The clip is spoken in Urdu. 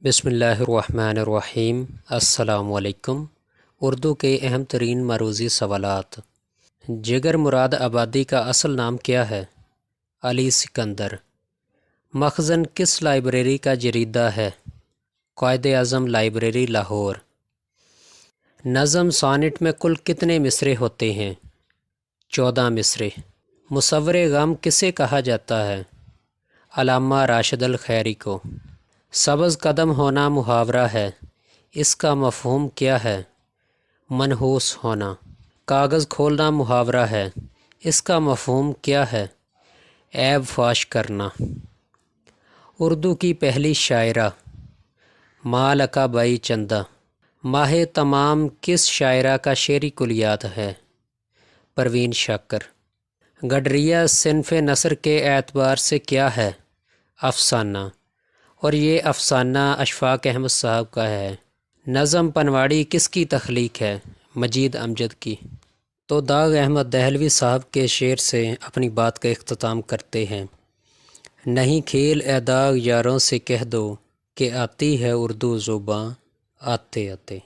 بسم اللہ الرحمن الرحیم۔ السلام علیکم۔ اردو کے اہم ترین معروضی سوالات۔ جگر مراد آبادی کا اصل نام کیا ہے؟ علی سکندر۔ مخزن کس لائبریری کا جریدہ ہے؟ قائد اعظم لائبریری لاہور۔ نظم سونٹ میں کل کتنے مصرعے ہوتے ہیں؟ 14 مصرعے۔ مصور غم کسے کہا جاتا ہے؟ علامہ راشد الخیری کو۔ سبز قدم ہونا محاورہ ہے، اس کا مفہوم کیا ہے؟ منحوس ہونا۔ کاغذ کھولنا محاورہ ہے، اس کا مفہوم کیا ہے؟ عیب فاش کرنا۔ اردو کی پہلی شاعرہ؟ مالکہ بائی چندہ۔ ماہ تمام کس شاعرہ کا شعری کلیات ہے؟ پروین شاکر۔ گڈریہ صنف نثر کے اعتبار سے کیا ہے؟ افسانہ، اور یہ افسانہ اشفاق احمد صاحب کا ہے۔ نظم پنواڑی کس کی تخلیق ہے؟ مجید امجد کی۔ تو داغ احمد دہلوی صاحب کے شعر سے اپنی بات کا اختتام کرتے ہیں۔ نہیں کھیل اے داغ یاروں سے کہہ دو کہ آتی ہے اردو زباں آتے آتے۔